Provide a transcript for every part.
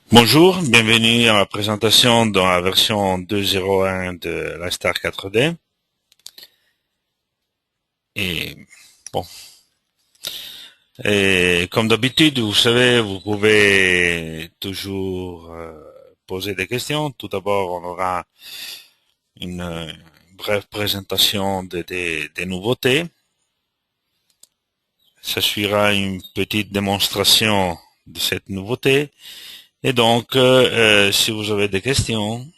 Bonjour, bienvenue à ma présentation dans la version 2.01 de la Star 4D. Et bon, et comme d'habitude, vous savez, vous pouvez toujours poser des questions. Tout d'abord, on aura une brève présentation des nouveautés. Ça suivra une petite démonstration de cette nouveauté. Et donc, si vous avez des questions,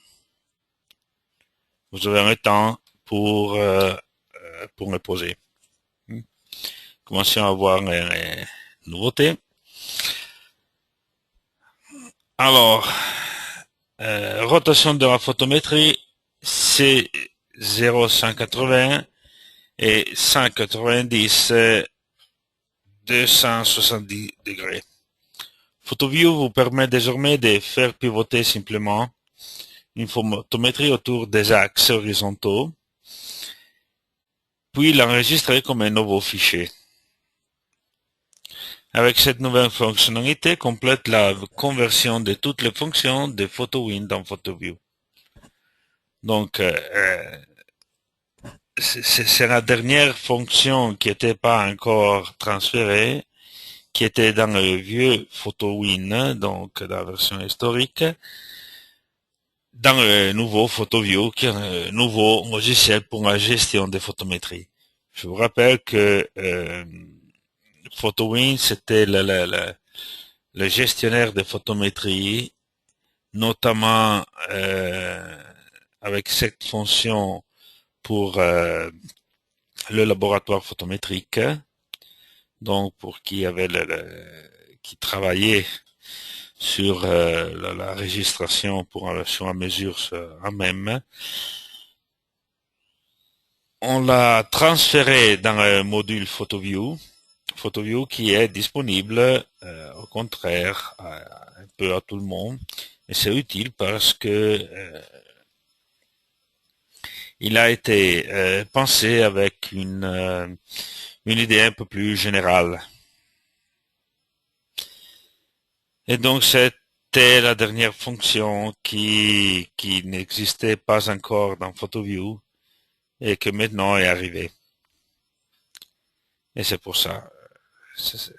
vous avez un temps pour me poser. Commençons à voir les nouveautés. Alors, rotation de la photométrie, c'est 0,180 et 190, 270 degrés. PhotoView vous permet désormais de faire pivoter simplement une photométrie autour des axes horizontaux, puis l'enregistrer comme un nouveau fichier. Avec cette nouvelle fonctionnalité, complète la conversion de toutes les fonctions de PhotoWin dans PhotoView. Donc, c'est la dernière fonction qui n'était pas encore transférée, qui était dans le vieux PhotoWin, donc la version historique, dans le nouveau PhotoView, qui est un nouveau logiciel pour la gestion des photométries. Je vous rappelle que PhotoWin, c'était le gestionnaire de photométrie, notamment avec cette fonction pour le laboratoire photométrique, donc pour qui avait qui travaillait sur la registration sur la mesure en même. On l'a transféré dans le module PhotoView qui est disponible au contraire un peu à tout le monde. Et c'est utile parce que il a été pensé avec une idée un peu plus générale. Et donc c'était la dernière fonction qui n'existait pas encore dans PhotoView et que maintenant est arrivée. Et c'est pour ça. c'est-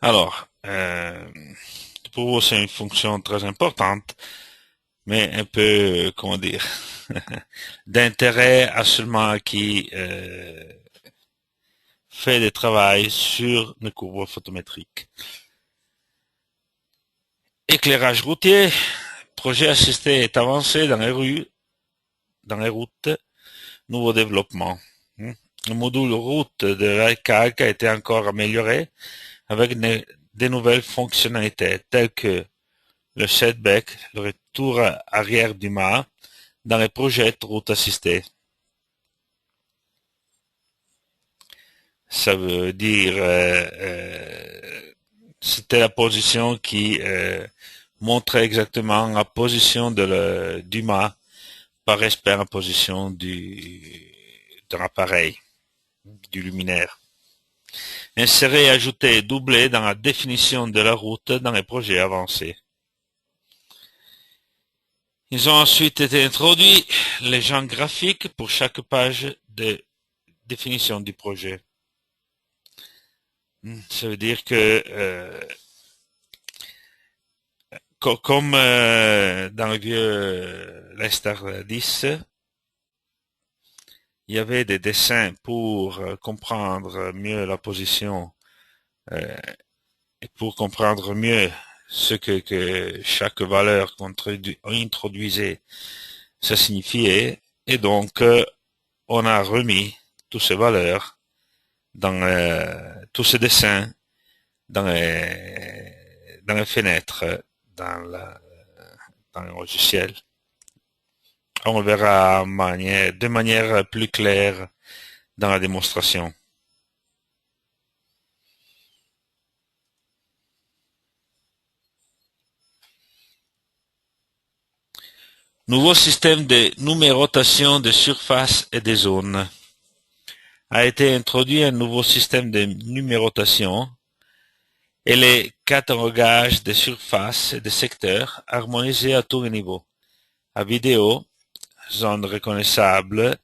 Alors, pour vous c'est une fonction très importante, mais un peu, comment dire, d'intérêt à seulement qui fait des travail sur le courbes photométrique. Éclairage routier, projet assisté est avancé dans les rues, dans les routes, nouveau développement. Le module route de l'ICAG a été encore amélioré avec des nouvelles fonctionnalités telles que le setback, le retour arrière du mât dans les projets de route assistée. Ça veut dire c'était la position qui montrait exactement la position du mât par respect à la position de l'appareil, du luminaire. Insérer, ajouter et doubler dans la définition de la route dans les projets avancés. Ils ont ensuite été introduits les champs graphiques pour chaque page de définition du projet. Ça veut dire que comme dans le vieux Lester 10, il y avait des dessins pour comprendre mieux la position euh, et pour comprendre mieux ce que chaque valeur qu'on introduisait, ça signifiait. Et donc, on a remis toutes ces valeurs dans tous ces dessins dans les fenêtres, dans, la, dans le logiciel. On le verra de manière plus claire dans la démonstration. Nouveau système de numérotation des surfaces et des zones. A été introduit un nouveau système de numérotation et les catalogages des surfaces et des secteurs harmonisés à tous les niveaux. À vidéo, zone reconnaissable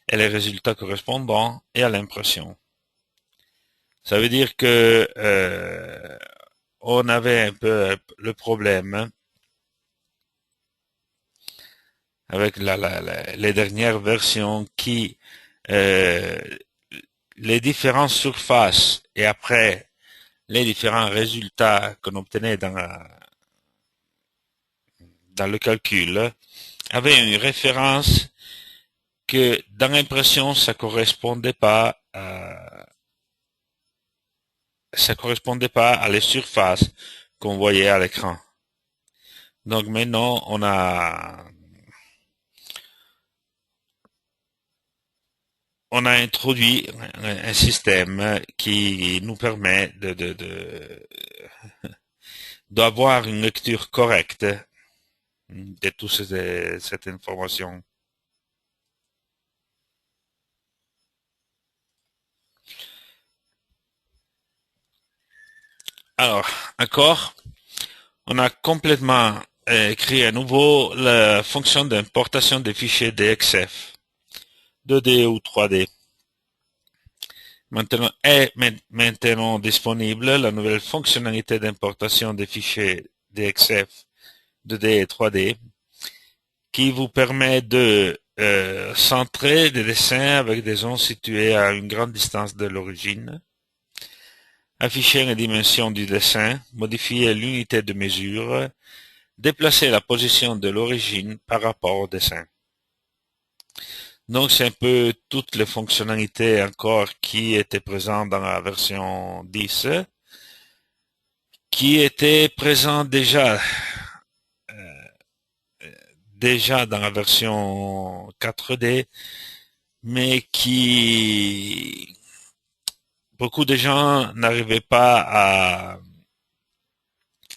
et les résultats correspondants et à l'impression. Ça veut dire que on avait un peu le problème avec les dernières versions qui euh, les différentes surfaces et après les différents résultats qu'on obtenait dans le calcul avaient une référence que dans l'impression ça correspondait pas à les surfaces qu'on voyait à l'écran. Donc maintenant on a introduit un système qui nous permet d'avoir une lecture correcte de toute cette information. Alors, encore, on a complètement créé à nouveau la fonction d'importation des fichiers DXF, 2D ou 3D. Maintenant est maintenant disponible la nouvelle fonctionnalité d'importation des fichiers DXF 2D et 3D qui vous permet de centrer des dessins avec des zones situées à une grande distance de l'origine, afficher les dimensions du dessin, modifier l'unité de mesure, déplacer la position de l'origine par rapport au dessin. Donc c'est un peu toutes les fonctionnalités encore qui étaient présentes dans la version 10, qui étaient présentes déjà dans la version 4D, mais qui beaucoup de gens n'arrivaient pas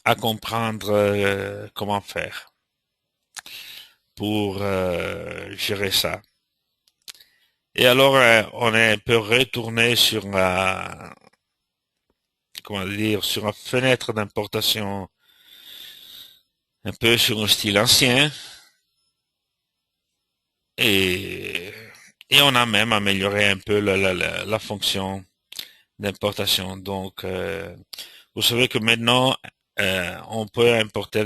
à comprendre comment faire pour gérer ça. Et alors on est un peu retourné sur sur une fenêtre d'importation un peu sur un style ancien et, et on a même amélioré un peu la fonction d'importation. Donc vous savez que maintenant on peut importer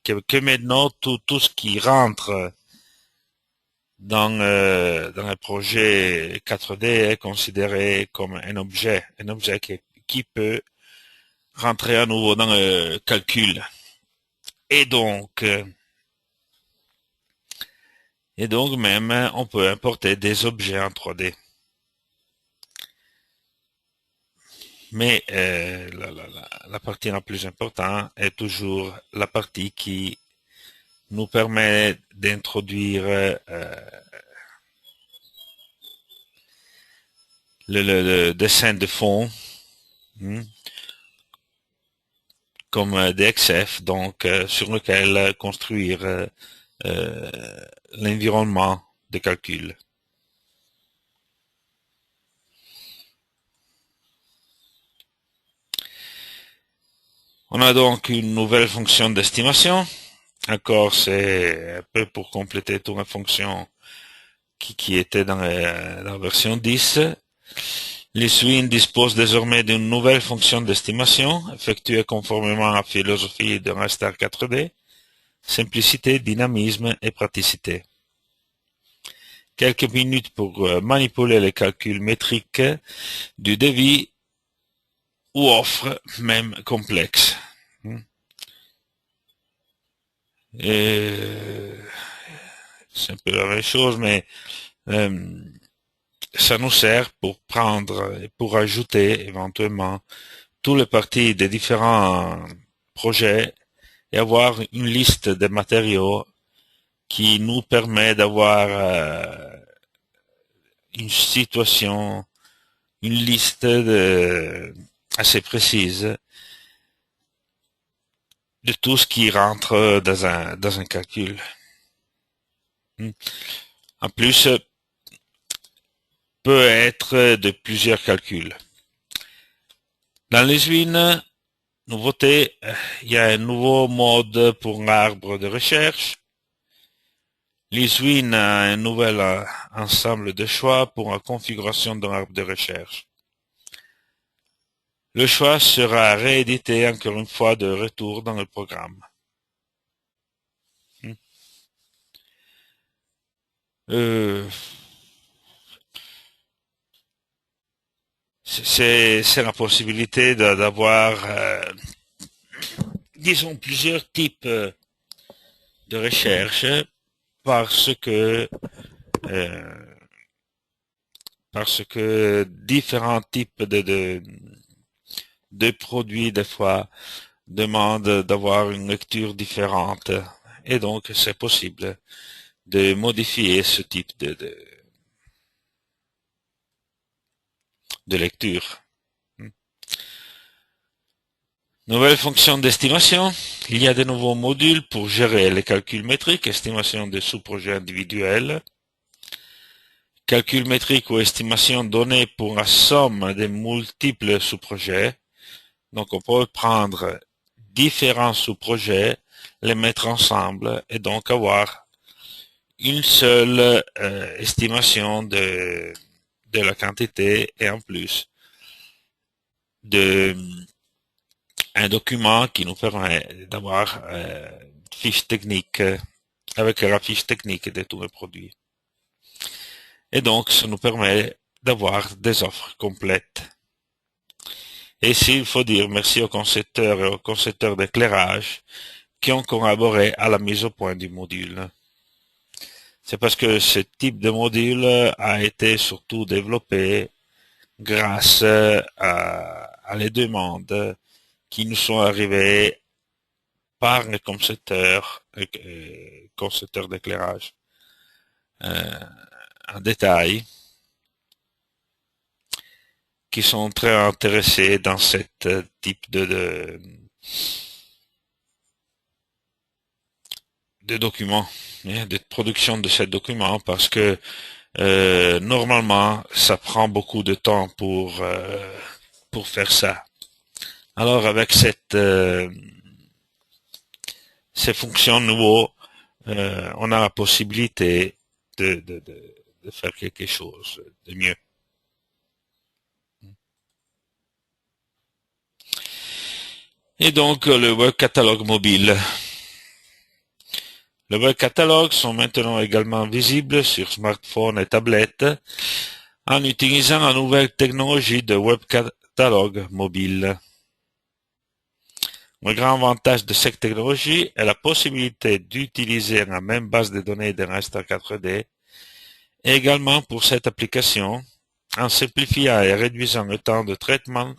que maintenant tout ce qui rentre dans un projet 4D est considéré comme un objet qui peut rentrer à nouveau dans le calcul. Et donc, euh, et donc même, on peut importer des objets en 3D. Mais la partie la plus importante est toujours la partie qui nous permet d'introduire le dessin de fond, hmm, comme DXF, donc sur lequel construire l'environnement de calcul. On a donc une nouvelle fonction d'estimation. Encore, c'est un peu pour compléter toute la fonction qui était dans la version 10. L'ISWIN dispose désormais d'une nouvelle fonction d'estimation, effectuée conformément à la philosophie de Raster 4D, simplicité, dynamisme et praticité. Quelques minutes pour manipuler les calculs métriques du devis ou offre, même complexe. Et c'est un peu la même chose, mais euh, ça nous sert pour prendre et pour ajouter éventuellement tous les parties des différents projets et avoir une liste de matériaux qui nous permet d'avoir une situation, une liste assez précise de tout ce qui rentre dans un calcul. En plus, peut être de plusieurs calculs. Dans les Zwin, nouveauté, il y a un nouveau mode pour l'arbre de recherche. L'Iswin a un nouvel ensemble de choix pour la configuration d'un arbre de recherche. Le choix sera réédité encore une fois de retour dans le programme. C'est la possibilité d'avoir, disons, plusieurs types de recherche parce que euh, différents types de produits des fois demandent d'avoir une lecture différente et donc c'est possible de modifier ce type de lecture. Nouvelle fonction d'estimation. Il y a de nouveaux modules pour gérer les calculs métriques, estimation des sous-projets individuels, calcul métrique ou estimation donnée pour la somme des multiples sous-projets. Donc on peut prendre différents sous-projets, les mettre ensemble et donc avoir une seule estimation de la quantité et en plus de un document qui nous permet d'avoir une fiche technique avec la fiche technique de tous les produits. Et donc, ça nous permet d'avoir des offres complètes. Et ici, il faut dire merci aux concepteurs et aux concepteurs d'éclairage qui ont collaboré à la mise au point du module. C'est parce que ce type de module a été surtout développé grâce à les demandes qui nous sont arrivées par les concepteurs d'éclairage en détail, qui sont très intéressés dans ce type de documents, de production de ces documents, parce que normalement, ça prend beaucoup de temps pour faire ça. Alors, avec ces fonctions nouveaux, on a la possibilité de faire quelque chose de mieux. Et donc, le web catalogue mobile. Les web catalogues sont maintenant également visibles sur smartphones et tablettes en utilisant la nouvelle technologie de web catalogue mobile. Le grand avantage de cette technologie est la possibilité d'utiliser la même base de données d'un raster 4D et également pour cette application en simplifiant et réduisant le temps de traitement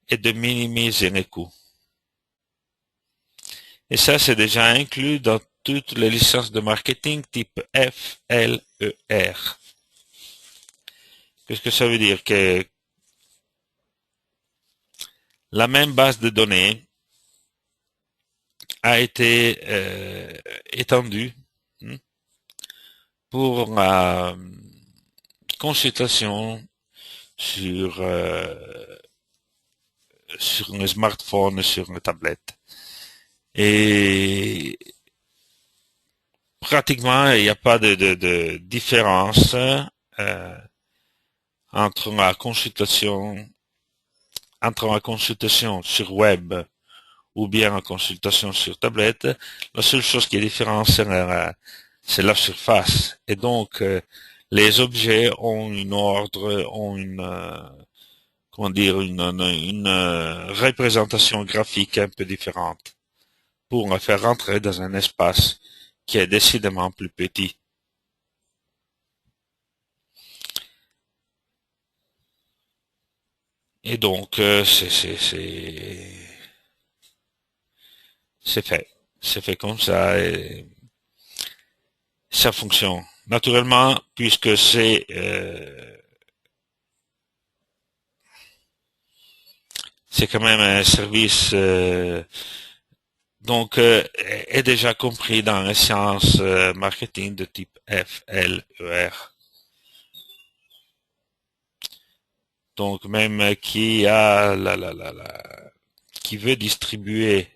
et de minimiser les coûts. Et ça, c'est déjà inclus dans toutes les licences de marketing type F, L, E, R. Qu'est-ce que ça veut dire? Que la même base de données a été étendue pour la consultation sur un smartphone, sur une tablette. Et pratiquement, il n'y a pas de différence entre la consultation sur web ou bien la consultation sur tablette. La seule chose qui est différente, c'est la surface. Et donc, les objets ont une ordre, ont comment dire, une représentation graphique un peu différente pour la faire rentrer dans un espace qui est décidément plus petit. Et donc, c'est fait. C'est fait comme ça et ça fonctionne. Naturellement, puisque c'est quand même un service donc est déjà compris dans les sciences marketing de type FLER. Donc même qui a qui veut distribuer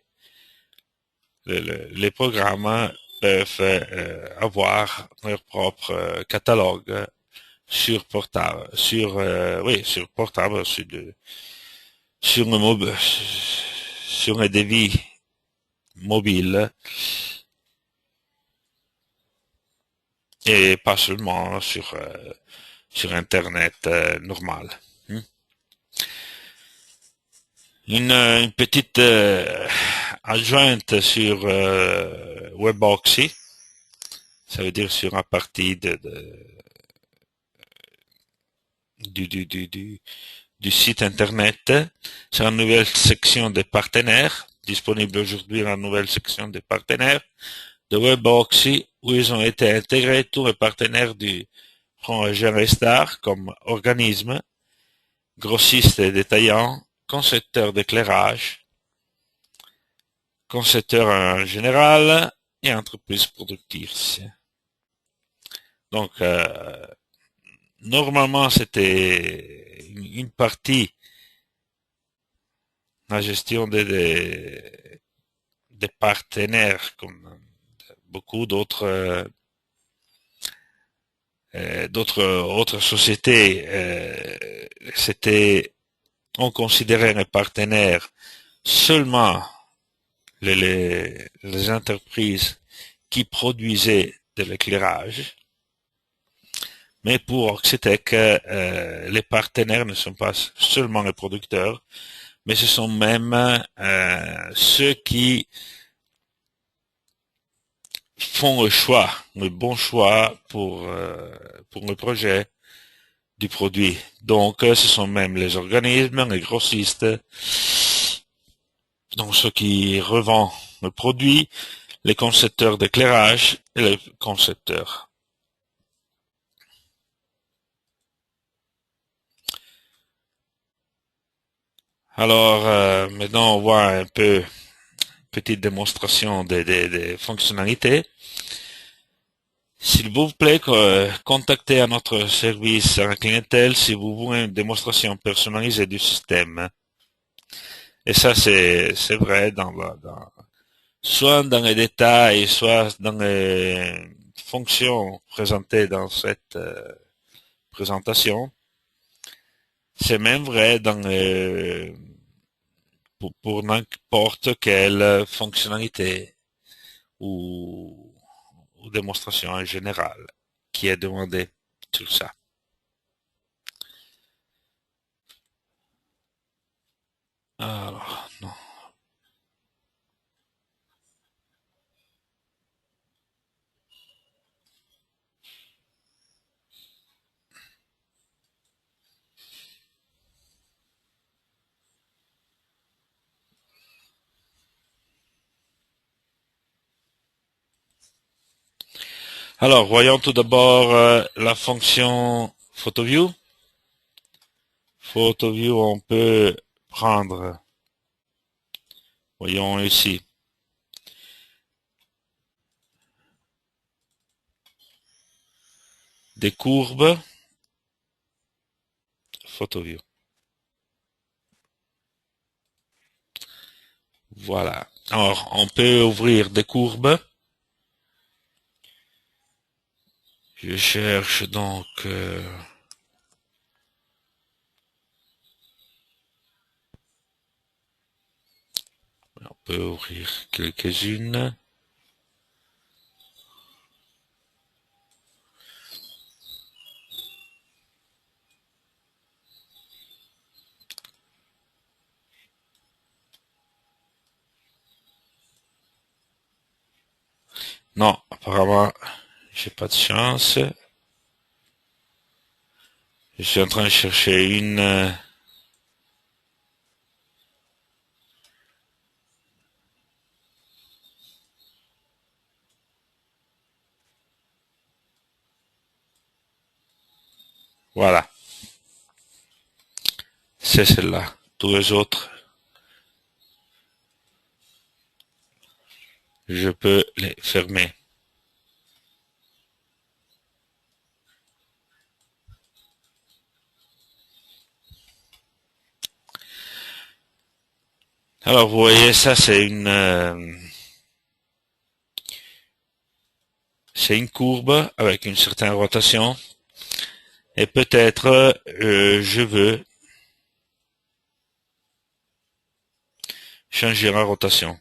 les programmes peuvent avoir leur propre catalogue sur portable, sur portable, sur le sur un devis mobile et pas seulement sur Internet normal. Hmm. Une petite adjointe sur WebOxy, ça veut dire sur un partie du, du, du, du, du site Internet, sur la nouvelle section des partenaires, disponible aujourd'hui la nouvelle section des partenaires de WebOxy, où ils ont été intégrés tous les partenaires du projet Restar comme organisme, grossiste et détaillant, concepteur d'éclairage, concepteur en général et entreprise productive. Donc, normalement, c'était une partie, la gestion des partenaires, comme beaucoup d'autres autres sociétés, on considérait les partenaires seulement les entreprises qui produisaient de l'éclairage. Mais pour Oxitec, les partenaires ne sont pas seulement les producteurs, mais ce sont même ceux qui font le bon choix pour le projet du produit. Donc, ce sont même les organismes, les grossistes, donc ceux qui revendent le produit, les concepteurs d'éclairage et les concepteurs. Alors, maintenant, on voit un peu petite démonstration des fonctionnalités. S'il vous plaît, contactez à notre service à la clientèle si vous voulez une démonstration personnalisée du système. Et ça, c'est vrai soit dans les détails, soit dans les fonctions présentées dans cette présentation. C'est même vrai pour n'importe quelle fonctionnalité ou démonstration en général qui est demandée sur ça. Alors, non. Alors, voyons tout d'abord la fonction PhotoView. PhotoView, on peut prendre, voyons ici, des courbes. PhotoView. Voilà. Alors, on peut ouvrir des courbes. Je cherche donc on peut ouvrir quelques-unes. Non, apparemment, j'ai pas de chance. Je suis en train de chercher une. Voilà, c'est celle-là. Tous les autres. je peux les fermer. Alors vous voyez, ça c'est une courbe avec une certaine rotation. Et peut-être je veux changer la rotation.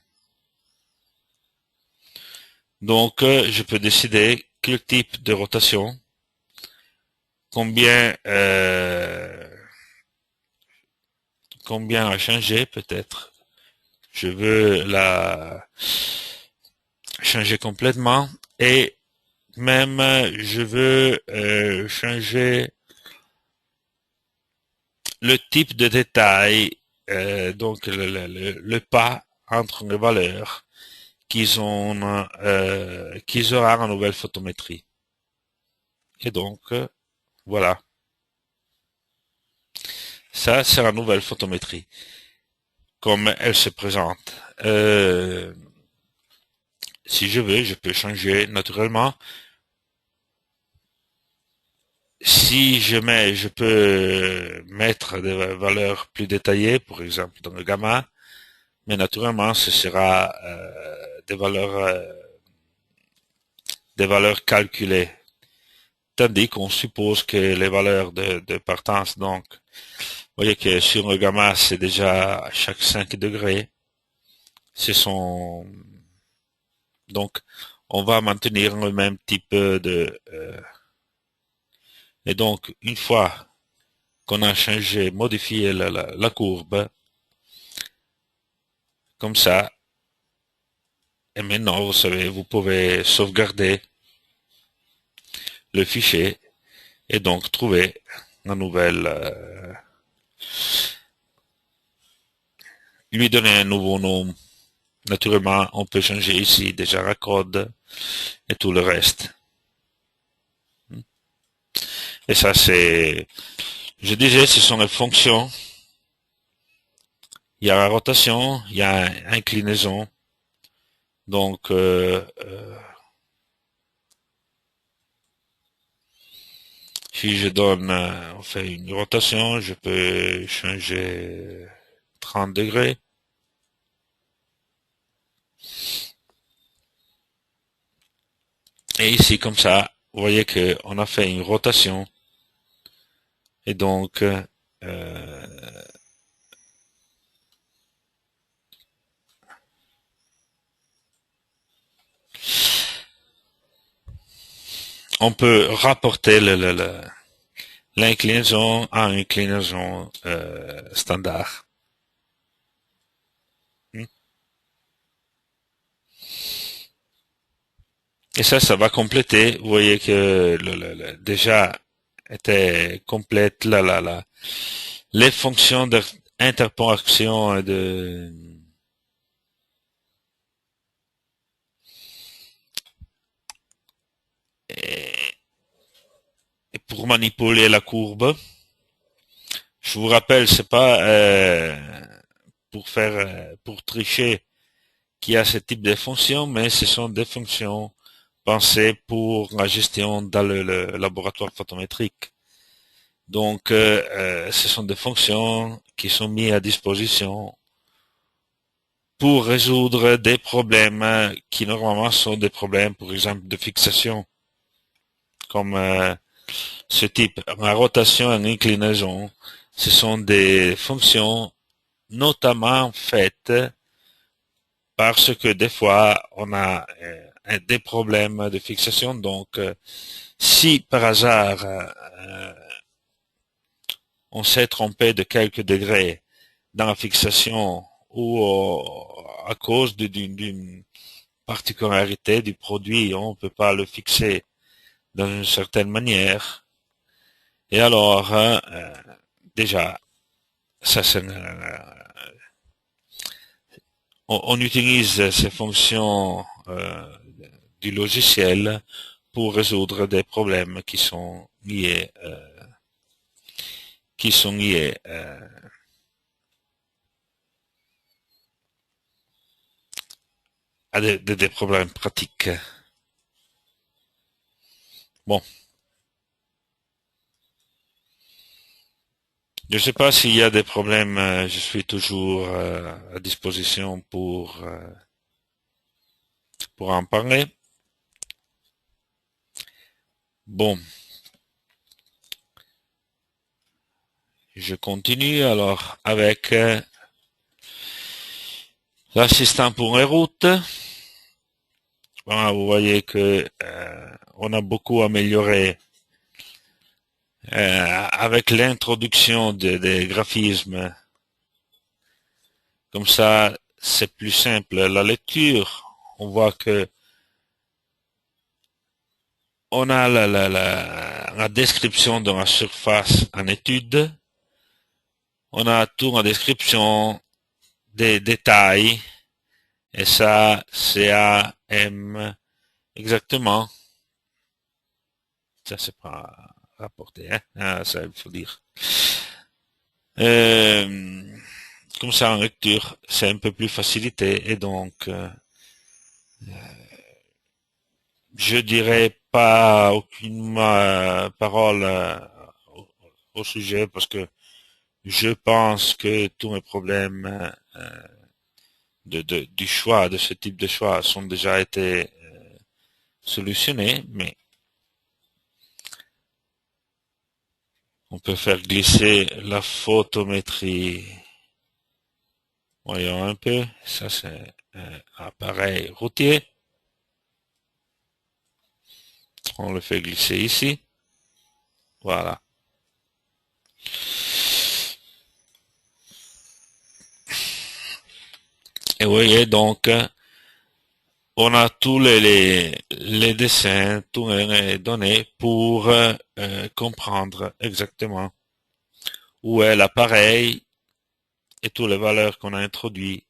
Donc je peux décider quel type de rotation, combien combien à changer peut-être. Je veux la changer complètement et même je veux changer le type de détail, donc pas entre les valeurs qu'ils auront en nouvelle photométrie. Et donc, voilà. Ça, c'est la nouvelle photométrie, comme elle se présente. Si je veux, je peux changer naturellement. Si je peux mettre des valeurs plus détaillées, par exemple dans le gamma, mais naturellement, ce sera des valeurs calculées. Tandis qu'on suppose que les valeurs de partance, donc, vous voyez que sur le gamma, c'est déjà à chaque 5 degrés. Ce sont, donc, on va maintenir le même type et donc, une fois qu'on a changé, modifié la courbe, comme ça, et maintenant, vous savez, vous pouvez sauvegarder le fichier et donc trouver la nouvelle, lui donner un nouveau nom. Naturellement, on peut changer ici déjà la code et tout le reste. Et ça, je disais, ce sont les fonctions. Il y a la rotation, il y a inclinaison. Donc, si je donne, on fait une rotation, je peux changer 30 degrés. Et ici, comme ça, vous voyez qu'on a fait une rotation. Et donc, on peut rapporter l'inclinaison à une inclinaison standard. Et ça va compléter. Vous voyez que déjà était complète les fonctions d'interpolation et pour manipuler la courbe. Je vous rappelle, c'est pas pour tricher qu'il y a ce type de fonctions, mais ce sont des fonctions pensées pour la gestion dans le laboratoire photométrique. Donc, ce sont des fonctions qui sont mises à disposition pour résoudre des problèmes qui normalement sont des problèmes, par exemple, de fixation, comme ce type. La rotation et l'inclinaison, ce sont des fonctions notamment faites parce que des fois, on a des problèmes de fixation. Donc, si par hasard, on s'est trompé de quelques degrés dans la fixation ou à cause d'une particularité du produit, on ne peut pas le fixer dans une certaine manière. Et alors, déjà, ça c'est, on utilise ces fonctions du logiciel pour résoudre des problèmes qui sont liés à des problèmes pratiques. Bon. Je ne sais pas s'il y a des problèmes, je suis toujours à disposition pour en parler. Bon, je continue alors avec l'assistant pour les routes. Voilà, vous voyez que on a beaucoup amélioré avec l'introduction des graphismes. Comme ça, c'est plus simple. La lecture, on voit que on a la description de la surface en étude. On a tout en description des détails. Et ça, CAM, exactement. Ça, c'est pas rapporté, hein. Ah, ça, il faut dire. Euh, Comme ça, en lecture, c'est un peu plus facilité. Et donc, je dirais pas aucune parole au, au sujet parce que je pense que tous mes problèmes du choix, de ce type de choix, sont déjà été solutionnés, mais on peut faire glisser la photométrie. Voyons un peu, ça c'est un appareil routier. On le fait glisser ici. Voilà. Et vous voyez donc, on a tous les dessins, toutes les données pour comprendre exactement où est l'appareil et toutes les valeurs qu'on a introduites.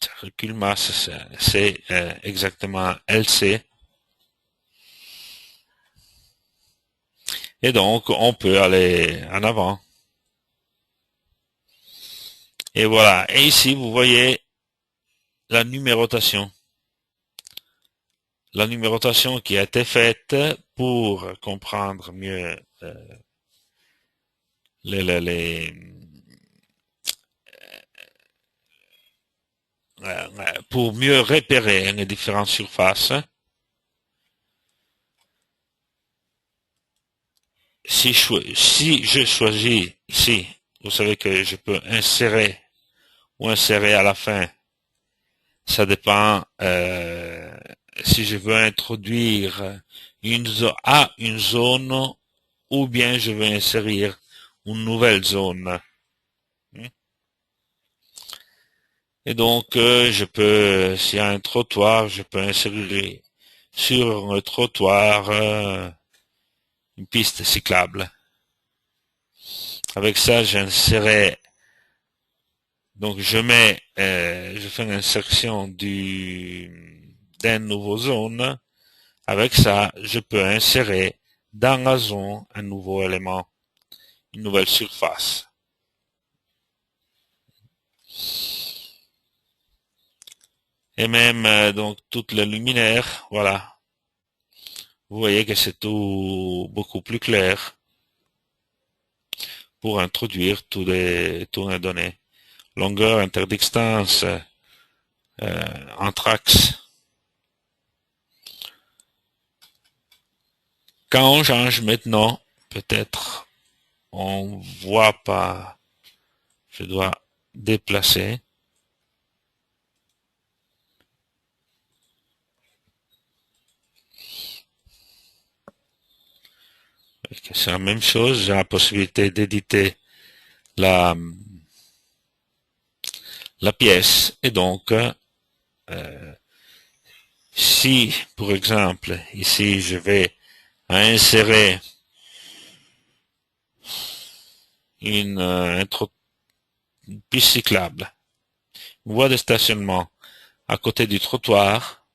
Ça recule masse, c'est exactement LC. Et donc, on peut aller en avant. Et voilà. Et ici, vous voyez la numérotation. La numérotation qui a été faite pour comprendre mieux les, les, les pour mieux repérer les différentes surfaces. Si je choisis ici, vous savez que je peux insérer ou insérer à la fin. Ça dépend si je veux introduire une zone ou bien je veux insérer une nouvelle zone. Et donc, je peux, s'il y a un trottoir, je peux insérer sur un trottoir une piste cyclable. Avec ça, j'insérais, donc je fais une insertion d'un nouveau zone. Avec ça, je peux insérer dans la zone un nouveau élément, une nouvelle surface. Et même donc toutes les luminaires, voilà. Vous voyez que c'est tout beaucoup plus clair pour introduire toutes les données. Longueur, interdistance, entre axes. Quand on change maintenant, peut-être on voit pas. Je dois déplacer. C'est la même chose. J'ai la possibilité d'éditer la pièce et donc si par exemple ici je vais insérer une piste cyclable, une voie de stationnement à côté du trottoir,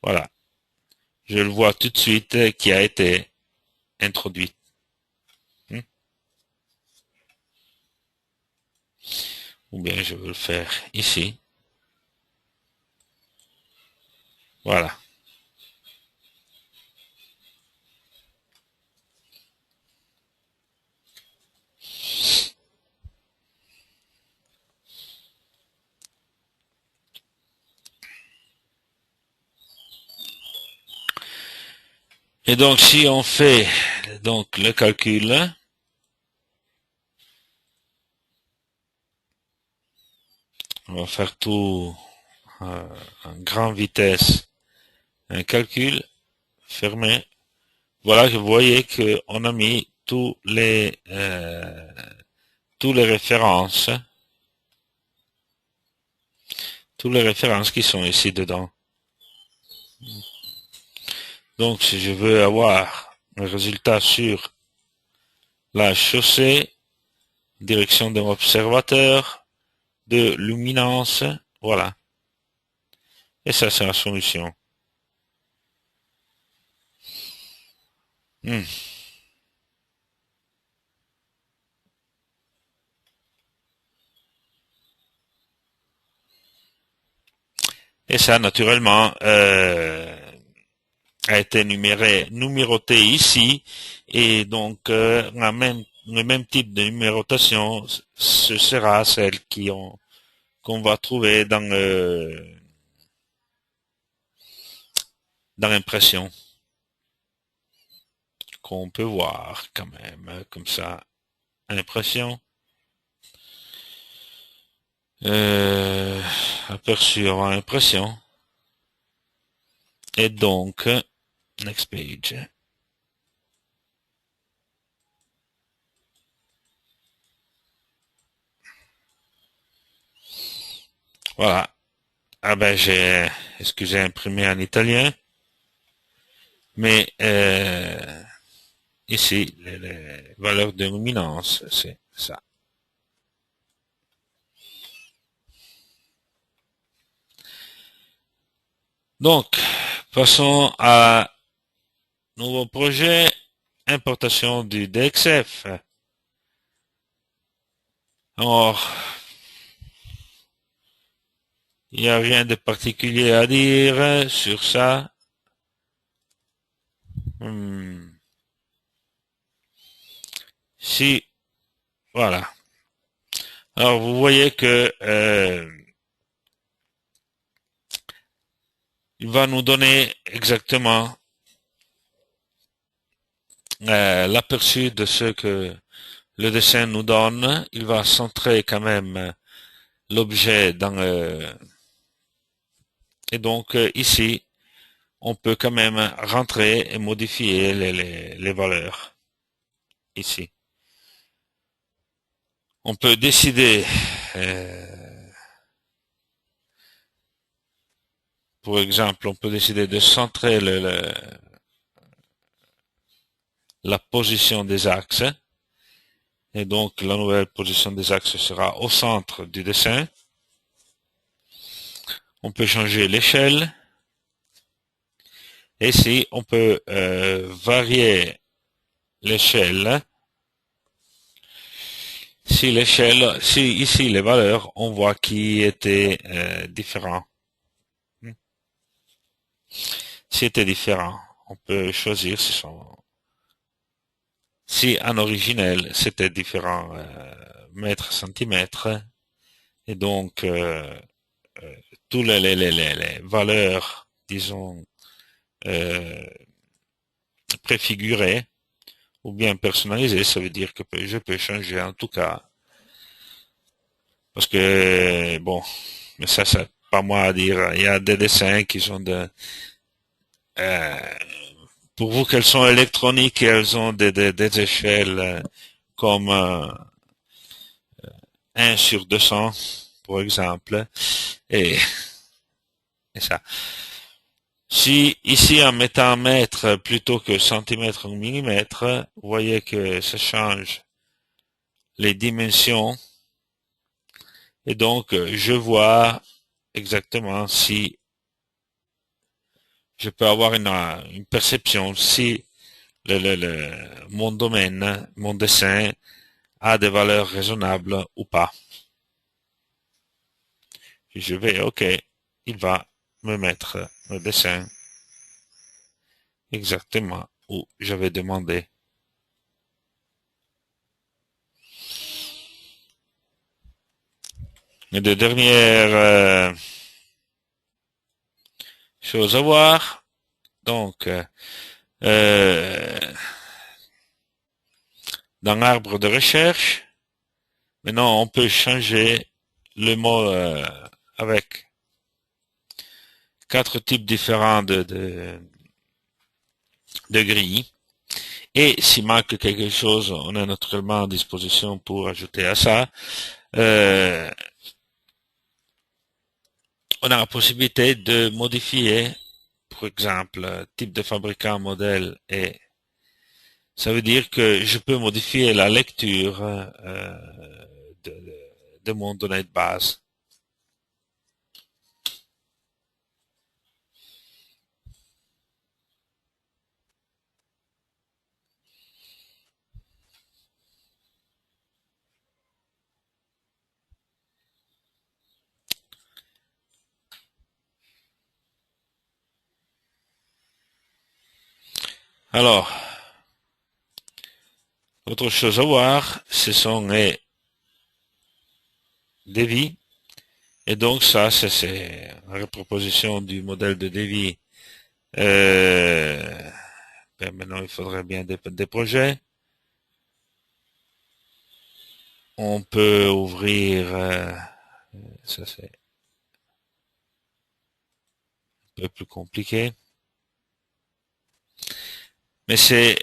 voilà, je le vois tout de suite qui a été introduit. ou bien je veux le faire ici. Voilà. Et donc si on fait donc le calcul, on va faire tout en grande vitesse, un calcul fermé. Voilà, vous voyez que on a mis tous les références, toutes les références qui sont ici dedans. Donc, si je veux avoir un résultat sur la chaussée, direction de l'observateur, de luminance, voilà. Et ça, c'est la solution. Hmm. Et ça, naturellement, a été numéroté ici. Et donc, le même type de numérotation, ce sera celle qu'on va trouver dans l'impression, qu'on peut voir quand même, comme ça, impression, euh, aperçu avant impression, et donc, next page. Voilà. Ah ben excusez, imprimé en italien, mais ici, les valeurs de luminance, c'est ça. Donc, passons à nouveau projet, importation du DXF. Alors, il n'y a rien de particulier à dire sur ça. Hmm. Si, voilà. Alors, vous voyez que il va nous donner exactement l'aperçu de ce que le dessin nous donne. Il va centrer quand même l'objet dans et donc ici, on peut quand même rentrer et modifier les valeurs ici. On peut décider, pour exemple, on peut décider de centrer la position des axes. Et donc, la nouvelle position des axes sera au centre du dessin. On peut changer l'échelle. Et ici, on peut varier l'échelle. Si ici les valeurs, on voit qui étaient différents. Si étaient différents, on peut choisir si en originel c'était différent mètres, centimètres. Et donc, tous les valeurs, disons, euh, préfigurées ou bien personnalisées, ça veut dire que je peux changer en tout cas. Parce que, bon, mais ça, c'est pas moi à dire. Il y a des dessins qui sont euh, pour vous qu'elles sont électroniques et elles ont des échelles comme 1 sur 200, par exemple. Et, et ça. Si ici en mettant mètre plutôt que centimètre ou millimètre, vous voyez que ça change les dimensions et donc je vois exactement si je peux avoir une perception si mon domaine, mon dessin a des valeurs raisonnables ou pas. je vais, ok, il va me mettre le dessin exactement où j'avais demandé. Et de dernières choses à voir. Donc, dans l'arbre de recherche, maintenant on peut changer le mot avec 4 types différents de grilles. Et s'il manque quelque chose, on a naturellement à disposition pour ajouter à ça. On a la possibilité de modifier, par exemple, type de fabricant, modèle, et ça veut dire que je peux modifier la lecture de, de mon données de base. Alors, autre chose à voir, ce sont les devis. Et donc ça, c'est la reproposition du modèle de devis. Ben maintenant, il faudrait bien des projets. On peut ouvrir, ça c'est un peu plus compliqué, mais c'est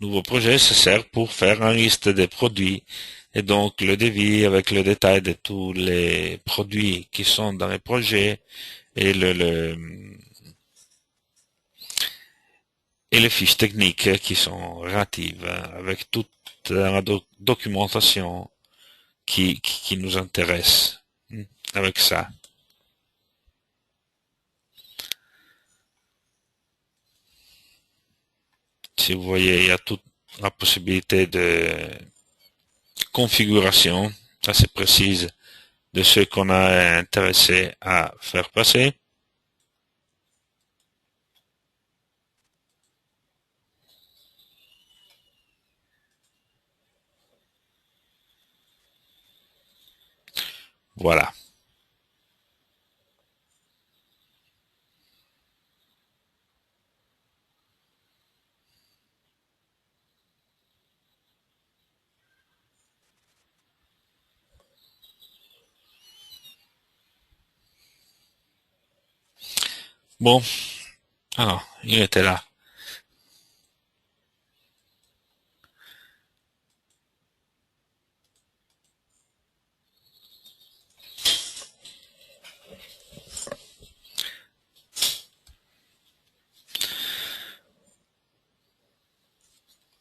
nouveau projet, ça sert pour faire une liste des produits et donc le devis avec le détail de tous les produits qui sont dans les projets et et les fiches techniques qui sont relatives avec toute la documentation qui nous intéresse avec ça. Si vous voyez, il y a toute la possibilité de configuration assez précise de ce qu'on a intéressé à faire passer. Voilà. Bon, alors, il était là.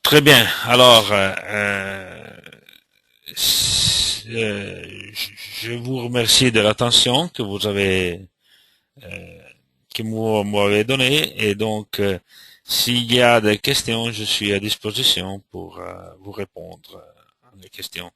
Très bien. Alors, je vous remercie de l'attention que vous avez que vous m'avez donnée et donc s'il y a des questions, je suis à disposition pour vous répondre à des questions.